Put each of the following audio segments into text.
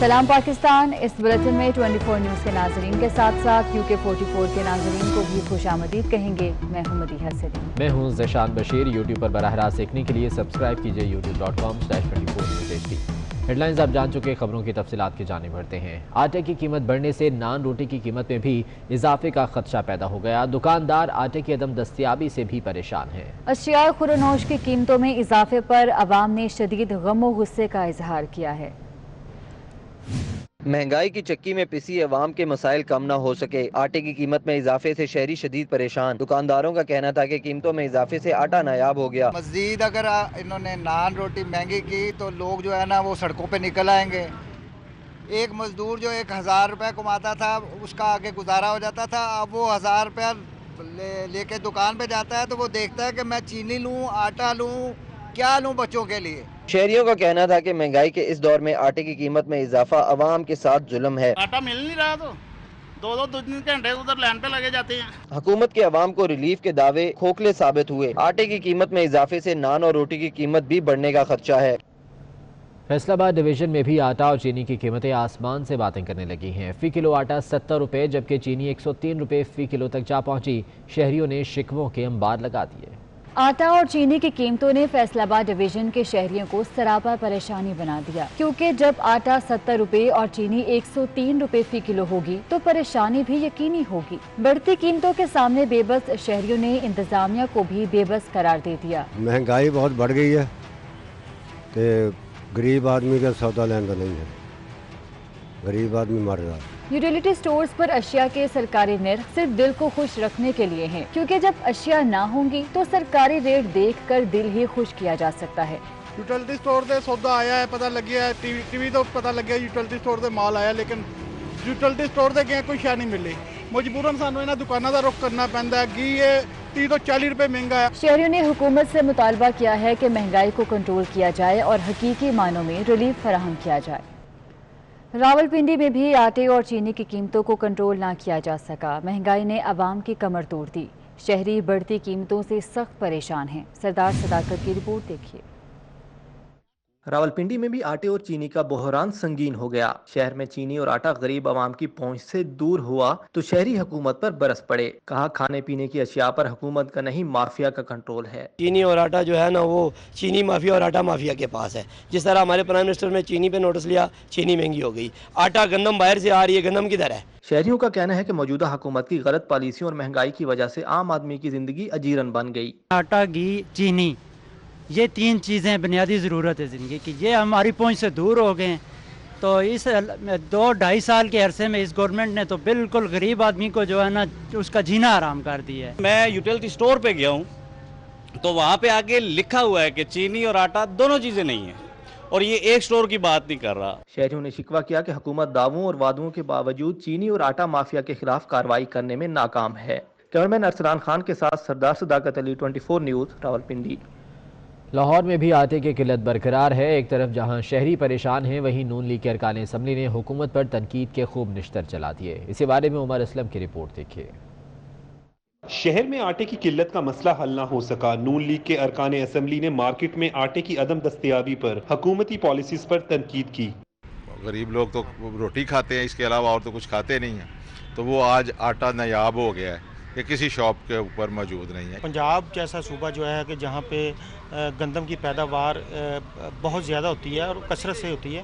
सलाम पाकिस्तान। इस बुलेटिन में 24 न्यूज़ के नाजरीन के साथ साथ UK 44 के नाजरीन को भी खुशामदीद कहेंगे। मैं हूं मदीहा सलीम। मैं हूं ज़शान बशीर। YouTube पर बराह रास्त देखने के लिए सब्सक्राइब कीजिए youtube.com/24newsHD। हेडलाइंस आप जान चुके, खबरों की तफसीलात के जाने बढ़ते हैं। आटे की कीमत बढ़ने से नान रोटी की कीमत में भी इजाफे का खदशा पैदा हो गया। दुकानदार आटे की अदम दस्तियाबी से भी परेशान हैं। अशिया खुरनोश की कीमतों में इजाफे पर अवाम ने शदीद गम व गुस्से का इजहार किया है। महंगाई की चक्की में पिसी अवाम के मसाइल कम ना हो सके। आटे की कीमत में इजाफे से शहरी शदीद परेशान। दुकानदारों का कहना था कि कीमतों में इजाफे से आटा नायाब हो गया। मजीद अगर इन्होंने नान रोटी महंगी की तो लोग जो है ना वो सड़कों पे निकल आएंगे। एक मजदूर जो 1000 रुपये कमाता था उसका आगे गुजारा हो जाता था, अब वो 1000 रुपया लेके दुकान पे जाता है तो वो देखता है कि मैं चीनी लूँ, आटा लूँ, क्या लूँ बच्चों के लिए। शहरियों का कहना था कि महंगाई के इस दौर में आटे की कीमत में इजाफा अवाम के साथ जुल्म है। आटा मिल नहीं रहा तो दो तीन घंटे उधर लाइन पे लगे जाते हैं। हुकूमत के अवाम को रिलीफ के दावे खोखले साबित हुए। आटे की कीमत में इजाफे से नान और रोटी की कीमत भी बढ़ने का खदशा है। फैसलाबाद डिवीजन में भी आटा और चीनी की कीमतें आसमान से बातें करने लगी हैं। फी किलो आटा 70 रुपये जबकि चीनी 103 रुपये फी किलो तक जा पहुंची। शहरियों ने शिकवों के अंबार लगा दिए। आटा और चीनी की कीमतों ने फैसलाबाद डिवीजन के शहरियों को सरापा परेशानी बना दिया, क्योंकि जब आटा 70 रुपए और चीनी 103 रुपए फी किलो होगी तो परेशानी भी यकीनी होगी। बढ़ती कीमतों के सामने बेबस शहरियों ने इंतजामिया को भी बेबस करार दे दिया। महंगाई बहुत बढ़ गई है तो गरीब आदमी का सौदा लेना नहीं है, गरीब आदमी मर रहा है। यूटिलिटी स्टोर्स पर अशिया के सरकारी निर्ख सिर्फ दिल को खुश रखने के लिए हैं, क्योंकि जब अशिया ना होंगी तो सरकारी रेट देखकर दिल ही खुश किया जा सकता है। यूटिलिटी स्टोर से सौदा आया है, पता लग गया है, टीवी तो पता लग गया यूटिलिटी स्टोर से माल आया, लेकिन यूटिलिटी स्टोर से क्या कोई शय नहीं मिली। मजबूरन सानू इन्हां दुकानां दा रुख करना पैंदा है कि ये 30 तो 40 रुपए महंगा है। शहरियों ने हुकूमत से मुतालबा किया है कि महंगाई को कंट्रोल किया जाए और हकीकी मानों में रिलीफ फराहम किया जाए। रावलपिंडी में भी आटे और चीनी की कीमतों को कंट्रोल ना किया जा सका। महंगाई ने अवाम की कमर तोड़ दी। शहरी बढ़ती कीमतों से सख्त परेशान हैं। सरदार सदाकत की रिपोर्ट देखिए। रावलपिंडी में भी आटे और चीनी का बहरान संगीन हो गया। शहर में चीनी और आटा गरीब आवाम की पहुंच से दूर हुआ तो शहरी हुकूमत पर बरस पड़े। कहा खाने पीने की अशिया पर हुकूमत का नहीं माफिया का कंट्रोल है। चीनी और आटा जो है ना वो चीनी माफिया और आटा माफिया के पास है। जिस तरह हमारे प्राइम मिनिस्टर ने चीनी पे नोटिस लिया, चीनी महंगी हो गई, आटा गंदम बाहर से आ रही है, गंदम किधर है। शहरियों का कहना है कि मौजूदा हुकूमत की गलत पॉलिसियों और महंगाई की वजह से आम आदमी की जिंदगी अजीरन बन गई। आटा, घी, चीनी, ये 3 चीज़ें बुनियादी ज़रूरत है ज़िंदगी की, ये हमारी पहुंच से दूर हो गए हैं। तो इस 2-2.5 साल के अरसे में इस गवर्नमेंट ने तो बिल्कुल गरीब आदमी को जो है ना उसका जीना आराम कर दिया है। मैं यूटिलिटी स्टोर पे गया हूँ तो वहाँ पे आगे लिखा हुआ है कि चीनी और आटा दोनों चीज़ें नहीं है, और ये एक स्टोर की बात नहीं कर रहा। शहरियों ने शिकवा किया कि हुकूमत दावों और वादों के बावजूद चीनी और आटा माफिया के खिलाफ कार्रवाई करने में नाकाम है। कैमरामैन अरसलान खान के साथ सरदार सदाकत अली, 24 न्यूज़, रावलपिंडी। लाहौर में भी आटे की किल्लत बरकरार है। एक तरफ जहां शहरी परेशान हैं, वहीं नून लीग के अरकान असम्बली ने हुकूमत पर तनकीद के खूब निश्तर चला दिए। इसी बारे में उमर असलम की रिपोर्ट देखिए। शहर में आटे की किल्लत का मसला हल ना हो सका। नून लीग के अरकान असम्बली ने मार्केट में आटे की अदम दस्तयाबी पर हुकूमती पॉलिसीज पर तनकीद की। गरीब लोग तो रोटी खाते हैं, इसके अलावा और तो कुछ खाते नहीं हैं, तो वो आज आटा नायाब हो गया है, ये किसी शॉप के ऊपर मौजूद नहीं है। पंजाब जैसा सूबा जो है कि जहाँ पे गंदम की पैदावार बहुत ज़्यादा होती है और कसरत से होती है,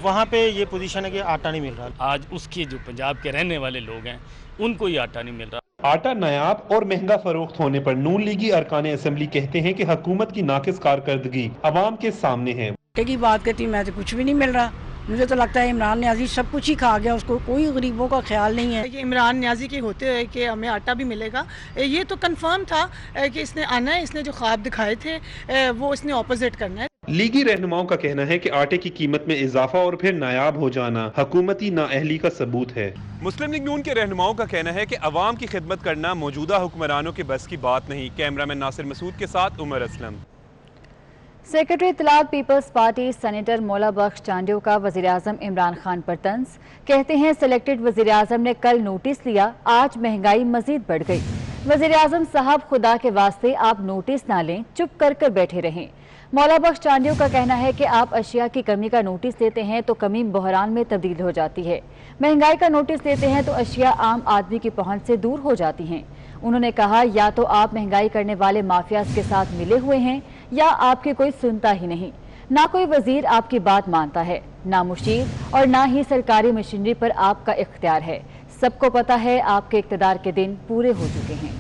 वहाँ पे ये पोजीशन है कि आटा नहीं मिल रहा। आज उसके जो पंजाब के रहने वाले लोग हैं उनको ही आटा नहीं मिल रहा। आटा नायाब और महंगा फरोख्त होने पर नून लीगी अरकान असम्बली कहते हैं कि हुकूमत की नाकिस कारकर्दगी अवाम के सामने है। आटे की बात करती मैं तो कुछ भी नहीं मिल रहा। मुझे तो लगता है इमरान न्याजी सब कुछ ही खा गया, उसको कोई गरीबों का ख्याल नहीं है। ये इमरान न्याजी के होते हुए कि हमें आटा भी मिलेगा, ये तो कंफर्म था कि इसने आना है, इसने जो ख्वाब दिखाए थे वो इसने ऑपोजिट करना है। लीगी रहनुमाओं का कहना है कि आटे की कीमत में इजाफा और फिर नायाब हो जाना हुकूमती नाअहली का सबूत है। मुस्लिम लीग नून के रहनुमाओं का कहना है कि अवाम की खिदमत करना मौजूदा हुक्मरानों के बस की बात नहीं। कैमरामैन नासिर मसूद के साथ उमर असलम। सेक्रेटरी इत्तलात पीपल्स पार्टी सेनेटर मौला बख्श चांडियो का वज़ीर-ए-आज़म इमरान खान पर तंज। कहते हैं सिलेक्टेड वज़ीर-ए-आज़म ने कल नोटिस लिया, आज महंगाई मजीद बढ़ गई। वज़ीर आज़म साहब, खुदा के वास्ते आप नोटिस ना लें, चुप कर कर बैठे रहें। मौला बख्श चांडियों का कहना है कि आप अशिया की कमी का नोटिस देते हैं तो कमी बहरान में तब्दील हो जाती है। महंगाई का नोटिस देते हैं तो अशिया आम आदमी की पहुंच से दूर हो जाती हैं। उन्होंने कहा, या तो आप महंगाई करने वाले माफियाज के साथ मिले हुए हैं या आपकी कोई सुनता ही नहीं। ना कोई वजीर आपकी बात मानता है, ना मुशीर और ना ही सरकारी मशीनरी पर आपका इख्तियार है। सबको पता है आपके इक़्तिदार के दिन पूरे हो चुके हैं।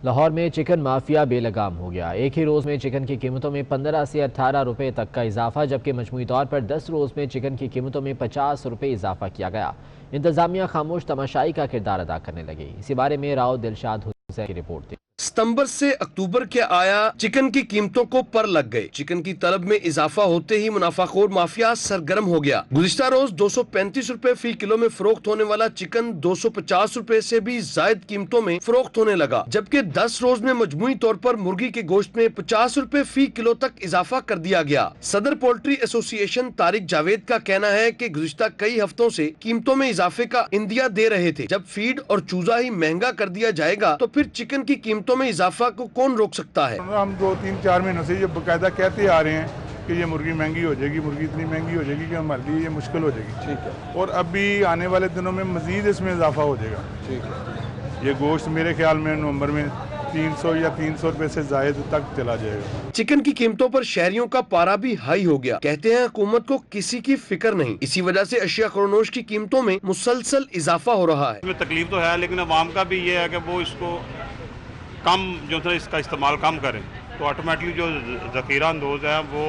लाहौर में चिकन माफिया बेलगाम हो गया। एक ही रोज़ में चिकन की कीमतों में 15 से 18 रुपए तक का इजाफा, जबकि मजमूई तौर पर 10 रोज़ में चिकन की कीमतों में 50 रुपए इजाफा किया गया। इंतजामिया खामोश तमाशाई का किरदार अदा करने लगी। इसी बारे में राव दिलशाद हुसैन की रिपोर्ट थी। सितंबर से अक्टूबर के आया चिकन की कीमतों को पर लग गए। चिकन की तलब में इजाफा होते ही मुनाफाखोर माफिया सरगर्म हो गया। गुज़िश्ता रोज 235 रुपए फी किलो में फरोख्त होने वाला चिकन 250 रुपए से भी जायद कीमतों में फरोख्त होने लगा, जबकि 10 रोज में मजमूई तौर पर मुर्गी के गोश्त में 50 रुपए फी किलो तक इजाफा कर दिया गया। सदर पोल्ट्री एसोसिएशन तारिक जावेद का कहना है कि गुज़िश्ता कई हफ्तों से कीमतों में इजाफे का इंदिया दे रहे थे। जब फीड और चूजा ही महंगा कर दिया जाएगा तो फिर चिकन की कीमतों में इजाफा को कौन रोक सकता है। हम 2-3-4 महीनों से ये बकायदा कहते आ रहे हैं कि ये मुर्गी महंगी हो जाएगी, मुर्गी इतनी महंगी हो जाएगी कि हमारे लिए ये मुश्किल हो जाएगी। ठीक है। और अभी आने वाले दिनों में मजीद इसमें इजाफा हो जाएगा। ठीक है। ये गोश्त मेरे ख्याल में नवंबर में 300 या 300 रुपए से जायद तक चला जाएगा। चिकन की कीमतों पर शहरियों का पारा भी हाई हो गया। कहते हैं हुकूमत को किसी की फिक्र नहीं। इसी वजह से अशिया खरोनोश की कीमतों में मुसलसल इजाफा हो रहा है। इसमें तकलीफ तो है, लेकिन अवाम का भी ये है कि वो इसको कम जो है इसका इस्तेमाल कम करें, तो ऑटोमेटिकली जो ज़ख़ीरा अंदोज़ है वो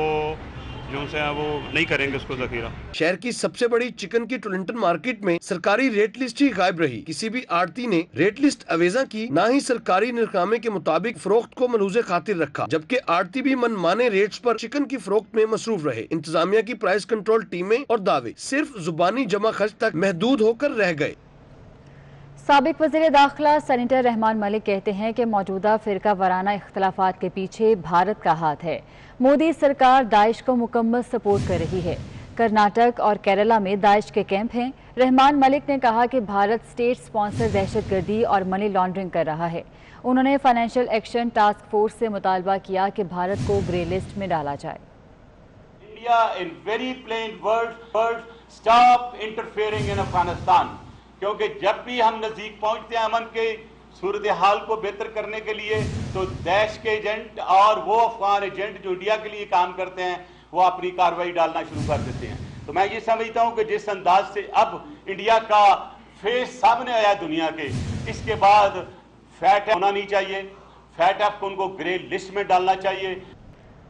जो से है वो नहीं करेंगे उसको ज़ख़ीरा। शहर की सबसे बड़ी चिकन की टोरंटन मार्केट में सरकारी रेट लिस्ट ही गायब रही। किसी भी आड़ती ने रेट लिस्ट अवेजा की, ना ही सरकारी निर्खनामे के मुताबिक फरोख्त को मलूज़े खातिर रखा, जबकि आड़ती भी मनमाने रेट्स पर चिकन की फरोख्त में मसरूफ रहे। इंतजामिया की प्राइस कंट्रोल टीमें और दावे सिर्फ जुबानी जमा खर्च तक महदूद होकर रह गए। साबिक वज़ीर दाखिला सेनेटर रहमान मलिक कहते हैं कि मौजूदा फ़िरका वाराना इख्तलाफात के पीछे भारत का हाथ है। मोदी सरकार दाइश को मुकम्मल सपोर्ट कर रही है। कर्नाटक और केरला में दाइश के कैंप हैं। रहमान मलिक ने कहा कि भारत स्टेट स्पॉन्सर दहशतगर्दी और मनी लॉन्ड्रिंग कर रहा है। उन्होंने फाइनेंशियल एक्शन टास्क फोर्स से मुतालबा किया कि भारत को ग्रे लिस्ट में डाला जाए। India in very plain words stop interfering in Afghanistan, क्योंकि जब भी हम नज़दीक पहुंचते हैं अमन के सूरत हाल को बेहतर करने के लिए, तो दैश के एजेंट और वो अफगान एजेंट जो इंडिया के लिए काम करते हैं वो अपनी कार्रवाई डालना शुरू कर देते हैं। तो मैं ये समझता हूँ कि जिस अंदाज से अब इंडिया का फेस सामने आया दुनिया के, इसके बाद फैट होना नहीं चाहिए, फैट ऐप को उनको ग्रे लिस्ट में डालना चाहिए।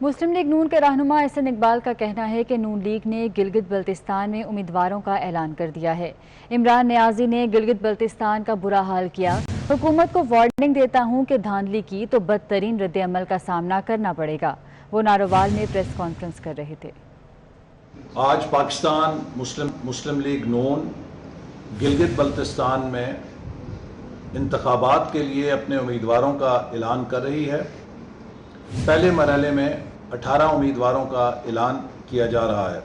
मुस्लिम लीग नून के रहनुमा एहसन इकबाल का कहना है कि नून लीग ने गिलगित बल्तिस्तान में उम्मीदवारों का ऐलान कर दिया है। इमरान नियाजी ने गिलगित बल्तिस्तान का बुरा हाल किया। हुकूमत को वार्निंग देता हूं कि धांधली की तो बदतरीन रद्द अमल का सामना करना पड़ेगा। वो नारोवाल में प्रेस कॉन्फ्रेंस कर रहे थे। आज पाकिस्तान मुस्लिम लीग नून गिलगित बल्तिस्तान में इंतखाबात के लिए अपने उम्मीदवारों का ऐलान कर रही है। पहले मरहले में 18 उम्मीदवारों का ऐलान किया जा रहा है।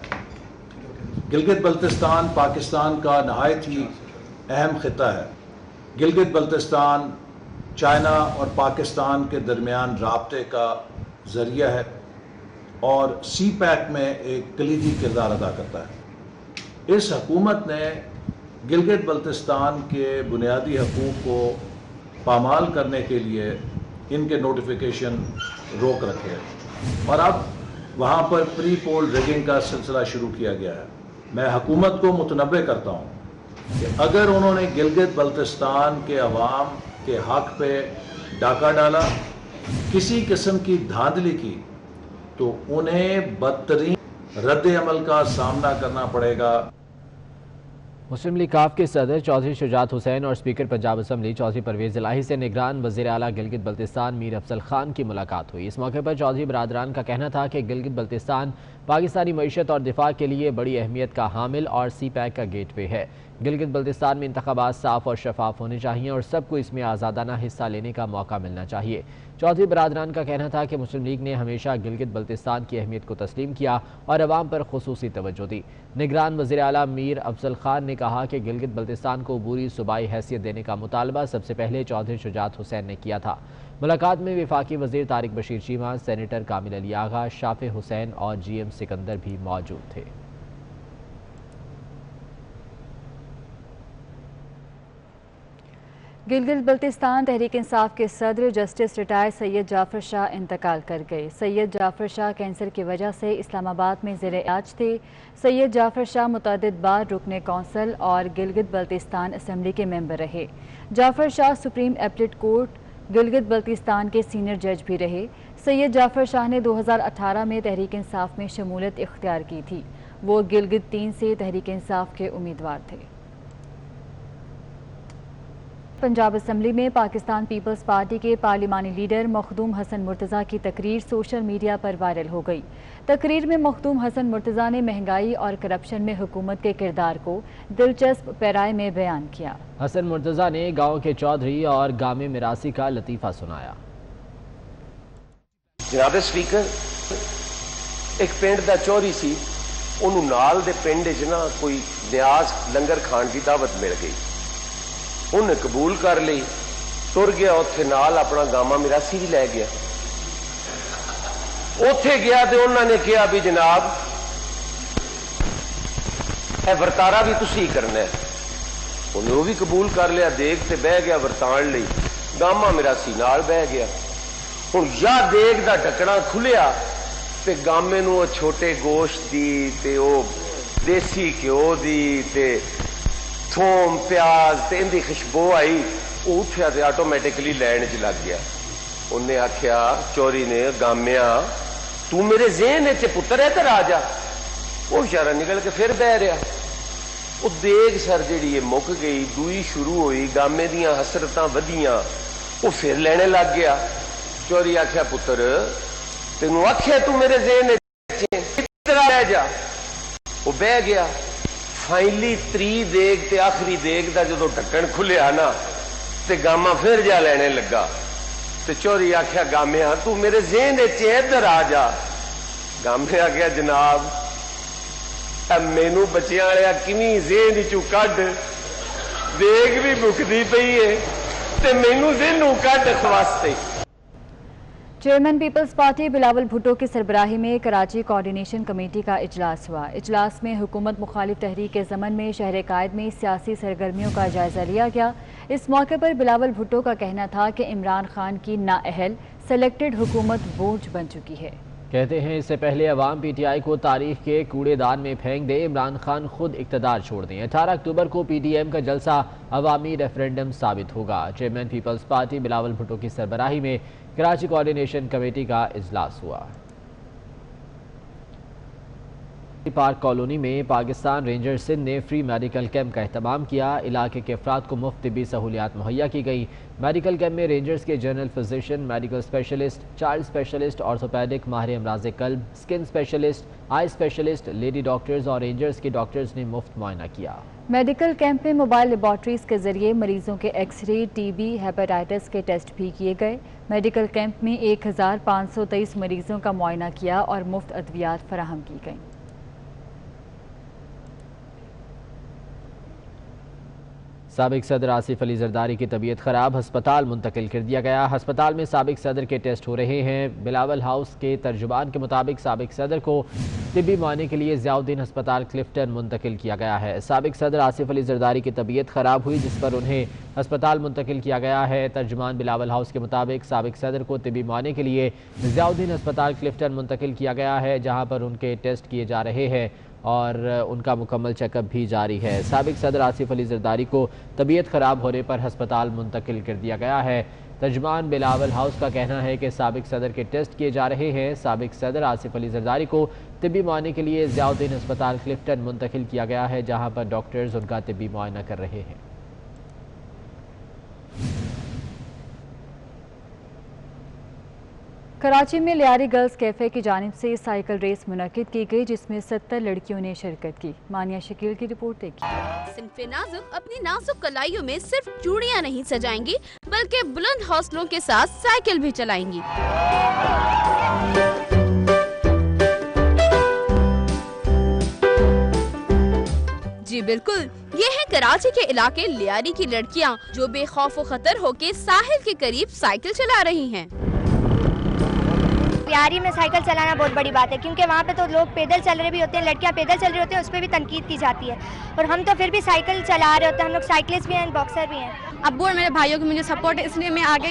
गिलगित बल्तिस्तान पाकिस्तान का नहायत ही अहम खिता है। गिलगित बल्तिस्तान चाइना और पाकिस्तान के दरमियान राब्ते का ज़रिया है और सी पैक में एक कलीदी किरदार अदा करता है। इस हुकूमत ने गिलगित बल्तिस्तान के बुनियादी हकूक़ को पामाल करने के लिए इनके नोटिफिकेशन रोक रखे हैं और अब वहाँ पर प्री पोल रिगिंग का सिलसिला शुरू किया गया है। मैं हुकूमत को मुतनब्बे करता हूँ कि अगर उन्होंने गिलगित बल्तिस्तान के अवाम के हक पे डाका डाला, किसी किस्म की धांधली की, तो उन्हें बदतरीन रद्द अमल का सामना करना पड़ेगा। मुस्लिम लीग काफ के सदर चौधरी शुजात हुसैन और स्पीकर पंजाब असम्बली चौधरी परवेज इलाही से निगरान वज़ीर आला गिलगित बल्तिस्तान मीर अफजल खान की मुलाकात हुई। इस मौके पर चौधरी बरादरान का कहना था कि गिलगित बल्तिस्तान पाकिस्तानी मईशत और दिफा के लिए बड़ी अहमियत का हामिल और सी पैक का गेटवे है। गिलगित बल्तिस्तान में इंतखाबात साफ और शफाफ होने चाहिए और सबको इसमें आज़ादाना हिस्सा लेने का मौका मिलना चाहिए। चौधरी बरादरान का कहना था कि मुस्लिम लीग ने हमेशा गिलगित बल्तिस्तान की अहमियत को तस्लीम किया और अवाम पर खुसूसी तवज्जो दी। निगरान वज़ीर आला मीर अफजल खान ने कहा कि गिलगित बल्तिस्तान को अबूरी सूबाई हैसियत देने का मुतालबा सबसे पहले चौधरी शुजात हुसैन ने किया था। मुलाकात में वफाकी वज़ीर तारिक बशीर चीमा, सेनेटर कामिल अली आगा, शाफे हुसैन और GM सिकंदर भी मौजूद थे। गिलगित बल्तिस्तान तहरीक इंसाफ के सदर जस्टिस रिटायर्ड सैयद जाफर शाह इंतकाल कर गए। सैयद जाफर शाह कैंसर की वजह से इस्लामाबाद में ज़ेरे इलाज थे। सैयद जाफर शाह मुतअद्दिद बार रुकने कौंसल और गिलगित बल्तिस्तान असम्बली के मेंबर रहे। Jafar Shah supreme appellate court Gilgit Baltistan के सीनियर जज भी रहे। सैयद जाफर शाह ने 2018 में तहरीक इंसाफ में शमूलियत इख्तियार की थी। वो गिलगित 3 से तहरीक इंसाफ के उम्मीदवार थे। पंजाब असम्बली में पाकिस्तान पीपल्स पार्टी के पार्लिमानी लीडर मखदूम हसन मुर्तज़ा की तकरीर सोशल मीडिया पर वायरल हो गई। तकरीर में मखदूम हसन मुर्तज़ा ने महंगाई और करप्शन में हुकूमत के किरदार को दिलचस्प पैराए में बयान किया। हसन मुर्तज़ा ने गाँव के चौधरी और गामे मिरासी का लतीफ़ा सुनाया। जनाब स्पीकर, एक पिंड दा चौधरी सी, उन्होंने नाल दे पिंड च ना कोई न्याज लंगर खाण की दावत मिल गई। उन्हें कबूल कर ली, तुर गया उत्थे नाल अपना गामा मिरासी भी लै गया। उत्थे गया तो उन्होंने कहा भी जनाब वर्तारा भी तुसी करना है। उन्हें वो भी कबूल कर लिया, देख ते बह गया वर्तान लई, गामा मिरासी नाल बह गया। हुण या देख दा ढकना खुलिया ते गामे नूं छोटे गोश्त दी ते ओ देसी घ्यो दी ते थोम प्याज ते इनकी खुशबू आई। उठया तो आटोमैटिकली लैन च लग गया। उन्हें आख्या, चोरी ने, गामिया तू मेरे ज़हन च पुत्र है तो राजा। वो बेचारा निकल के फिर बह रहा। वो देख सर जी मुक गई, दूई शुरू हुई, गामे दियां हसरतां वधियां, वो फिर लेने लग गया। चोरी आख्या, पुत्र तेनू आख्या तू मेरे ज़हन च रह जा। वो बह गया। फाइनली 3 देग ते आखिरी देग का जो ढक्कन खुलिया ना ते गामा फिर जा लेने लगा। ते चोरी आख्या, गामिया तू मेरे ज़हन च इधर आ जा। गामे आख्या, जनाब मैनू बच्चियां वालिया किवें ज़हन चू कढ, देग भी मुकदी पई है ते मैनू ज़हनों कढ खवास्ते। चेयरमैन पीपल्स पार्टी बिलावल भुट्टो की सरबराही में कराची कोऑर्डिनेशन कमेटी का इजलास हुआ। इजलास में हुकूमत मुखालिफ तहरीक के ज़मन में शहर कायद में सियासी सरगर्मियों का जायजा लिया गया। इस मौके पर बिलावल भुट्टो का कहना था कि इमरान खान की नाअहल सेलेक्टेड हुकूमत बोझ बन चुकी है। कहते हैं इससे पहले अवाम PTI को तारीख के कूड़ेदान में फेंक दे, इमरान खान खुद इक़्तिदार छोड़ दें। 18 अक्टूबर को PDM का जलसा अवामी रेफरेंडम साबित होगा। चेयरमैन पीपल्स पार्टी बिलावल भुट्टो की सरबराही में कराची कोऑर्डिनेशन कमेटी का इजलास हुआ। पार्क कॉलोनी में पाकिस्तान रेंजर्स सिंध ने फ्री मेडिकल कैंप का एहतमाम किया। इलाके के अफराद को मुफ्त तिब्बी सहूलियात मुहैया की गई। मेडिकल कैंप में रेंजर्स के general physician, medical specialist, child specialist, orthopaedic, माहिर अमराज कल्ब, skin specialist, eye specialist, lady doctors और रेंजर्स के डॉक्टर्स ने मुफ्त मुआयना किया। मेडिकल कैंप में मोबाइल लेबॉर्ट्रीज के जरिए मरीजों के एक्सरे, TB, हेपेटाइटिस के टेस्ट भी किए गए। मेडिकल कैंप में 1523 मरीजों का मुआयना किया और मुफ्त अद्वियात फराहम की गई। साबिक सदर आसिफ अली जरदारी की तबीयत खराब, अस्पताल मुंतकिल कर दिया गया। अस्पताल में साबिक सदर के टेस्ट हो रहे हैं। बिलावल हाउस के तर्जुमान के मुताबिक साबिक सदर को तिब्बी मुआयने के लिए ज़ियाउद्दीन अस्पताल क्लिफ्टन मुंतकिल किया गया है। साबिक सदर आसिफ अली जरदारी की तबीयत खराब हुई, जिस पर उन्हें अस्पताल मुंतकिल किया गया है। तर्जुमान बिलावल हाउस के मुताबिक साबिक सदर को तिब्बी मुआयने के लिए ज़ियाउद्दीन अस्पताल क्लिफ्टन मुंतकिल किया गया है, जहाँ पर उनके टेस्ट किए जा रहे हैं और उनका मुकम्मल चेकअप भी जारी है। साबिक सदर आसिफ अली जरदारी को तबीयत ख़राब होने पर हस्पताल मुंतकिल कर दिया गया है। तर्जुमान बिलावल हाउस का कहना है कि साबिक सदर के टेस्ट किए जा रहे हैं। साबिक सदर आसिफ अली जरदारी को तिब्बी मुआयने के लिए ज़ियाउद्दीन अस्पताल क्लिफ्टन मुंतकिल किया गया है, जहाँ पर डॉक्टर्स उनका तिब्बी मुआयना कर रहे हैं। कराची में लियारी गर्ल्स कैफे की जानिब से साइकिल रेस मुनक्किद की गई, जिसमें 70 लड़कियों ने शिरकत की। मानिया शकील की रिपोर्ट देखिए। सिन्फे नाजुक अपनी नाजुक कलाइयों में सिर्फ चूड़ियां नहीं सजाएंगी, बल्कि बुलंद हौसलों के साथ साइकिल भी चलाएंगी। जी बिल्कुल, ये है कराची के इलाके लियारी की लड़कियां, जो बेखौफ व खतर होके साहिल के करीब साइकिल चला रही हैं। लियारी में साइकिल चलाना बहुत बड़ी बात है, क्योंकि वहाँ पे तो लोग पैदल चल रहे भी होते हैं, लड़कियाँ पैदल चल रही होती हैं, उस पर भी तनकीद की जाती है, और हम तो फिर भी साइकिल चला रहे होते हैं। हम लोग साइकिलिस्ट भी हैं, बॉक्सर भी हैं। अब्बू और मेरे भाइयों की मुझे सपोर्ट है, इसलिए मैं आगे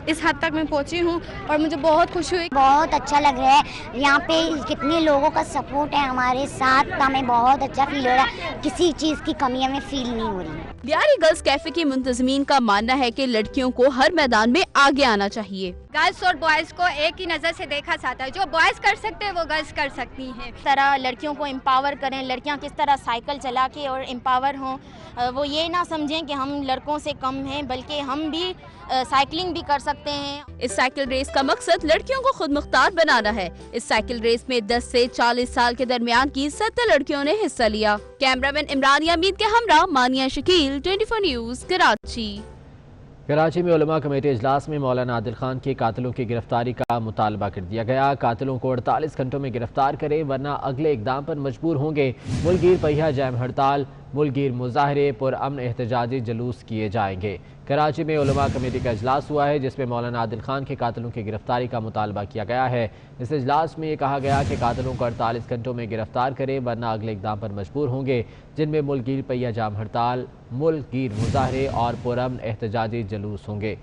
इस हद तक मैं पहुंची हूं और मुझे बहुत खुशी हुई। बहुत अच्छा लग रहा है, यहाँ पे कितने लोगों का सपोर्ट है हमारे साथ, हमें बहुत अच्छा फील हो रहा है, किसी चीज़ की कमी हमें फील नहीं हो रही है। लियारी गर्ल्स कैफे के मुंतजमीन का मानना है कि लड़कियों को हर मैदान में आगे आना चाहिए। गर्ल्स और बॉयज़ को एक ही नज़र से देखा जाता है, जो बॉयज़ कर सकते हैं वो गर्ल्स कर सकती हैं। इस तरह लड़कियों को एम्पावर करें, लड़कियाँ किस तरह साइकिल चला के और एम्पावर हों, वो ये ना समझें कि हम लड़कों से कम हैं, बल्कि हम भी साइकिलिंग भी कर सकते हैं। इस साइकिल रेस का मकसद लड़कियों को खुद मुख्तार बनाना है। इस साइकिल रेस में 10 से 40 साल के दरमियान की 70 लड़कियों ने हिस्सा लिया। कैमरामैन इमरान यामीद के हमरा मानिया शकील, 24 न्यूज़, कराची। कराची में उलमा कमेटी इजलास में मौलाना आदिल खान के कातिलों की गिरफ्तारी का मुतालबा कर दिया गया। कातिलों को 48 घंटों में गिरफ्तार करें, वरना अगले इकदाम पर मजबूर होंगे। मुल्कगीर पहिया जैम हड़ताल, मुल्कगीर मुजाहरे, पुरअमन एहतजाजी जुलूस किए जाएंगे। कराची में उलमा कमेटी का इजलास हुआ है, जिसमें मौलाना आदिल खान के कातिलों की गिरफ्तारी का मुतालबा किया गया है। इस इजलास में ये कहा गया कि कातिलों को 48 घंटों में गिरफ्तार करें, वरना अगले इकदाम पर मजबूर होंगे, जिनमें मुल्कगीर पहिया जाम हड़ताल, मुल्कगीर मुजाहरे और पुरअमन एहतजाजी जुलूस होंगे।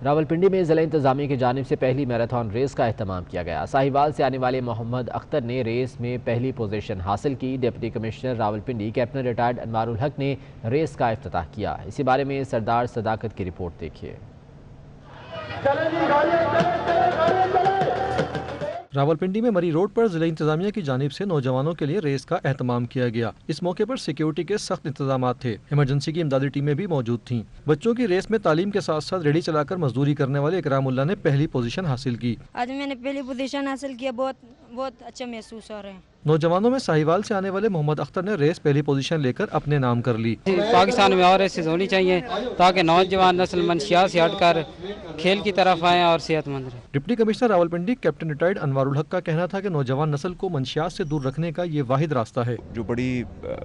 रावलपिंडी में ज़िला इंतज़ामिया की जानिब से पहली मैराथन रेस का एहतमाम किया गया। साहिवाल से आने वाले मोहम्मद अख्तर ने रेस में पहली पोजीशन हासिल की। Deputy commissioner Rawalpindi captain retired Anwarul हक ने रेस का इफ्तिताह किया। इसी बारे में सरदार सदाकत की रिपोर्ट देखिए। रावलपिंडी में मरी रोड पर जिला इंतजामिया की जानिब से नौजवानों के लिए रेस का एहतमाम किया गया। इस मौके पर सिक्योरिटी के सख्त इंतजाम थे। इमरजेंसी की इमदादी टीमें भी मौजूद थीं। बच्चों की रेस में तालीम के साथ साथ रेडी चलाकर मजदूरी करने वाले इकरामुल्लाह ने पहली पोजीशन हासिल की। आज मैंने पहली पोजीशन हासिल किया, बहुत अच्छा महसूस हो रहा है। नौजवानों में साहिवाल से आने वाले मोहम्मद अख्तर ने रेस पहली पोजीशन लेकर अपने नाम कर ली। पाकिस्तान में और रेसेस होनी चाहिए ताकि नौजवान नस्ल मंशियात से हटकर खेल की तरफ आए और सेहतमंद रहे। Deputy commissioner Rawalpindi captain retired Anwarul हक का कहना था कि नौजवान नस्ल को मंशियात से दूर रखने का ये वाहिद रास्ता है। जो बड़ी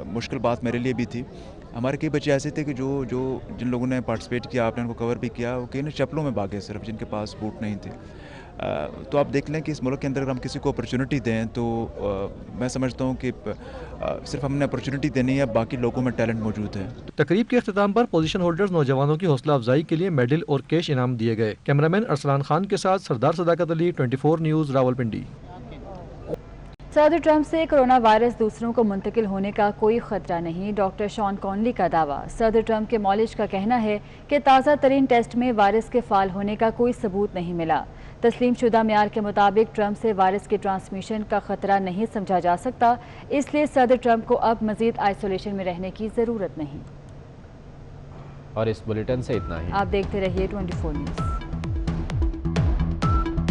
मुश्किल बात मेरे लिए भी थी, हमारे कई बच्चे ऐसे थे कि जो जिन लोगों ने पार्टिसिपेट किया, आपने उनको कवर भी किया, वो कई चप्पलों में भागे सिर्फ, जिनके पास बूट नहीं थे। तो आप देख लें कि इस मुल्क के अंदर अगर हम किसी को अपॉर्चुनिटी दें तो मैं समझता हूँ कि सिर्फ हमने अपॉर्चुनिटी देनी है, बाकी लोगों में टैलेंट मौजूद है। तकरीब के अख्ताम पर पोजीशन होल्डर्स नौजवानों की हौसला अफजाई के लिए मेडल और कैश इनाम दिए गए। कैमरामैन अरसलान खान के साथ सरदार सदाकत अली, 24 न्यूज़, रावलपिंडी। सदर ट्रंप से कोरोना वायरस दूसरों को मुंतकिल होने का कोई खतरा नहीं, डॉक्टर शॉन कॉनली का दावा। सदर ट्रंप के मॉलिज का कहना है कि ताज़ा तरीन टेस्ट में वायरस के फाल होने का कोई सबूत नहीं मिला। तस्लीम शुदा मेयार के मुताबिक ट्रंप से वायरस के ट्रांसमिशन का खतरा नहीं समझा जा सकता, इसलिए सदर ट्रंप को अब मजीद आइसोलेशन में रहने की ज़रूरत नहीं। और इस बुलेटिन से इतना ही। आप देखते रहिए 24 न्यूज़।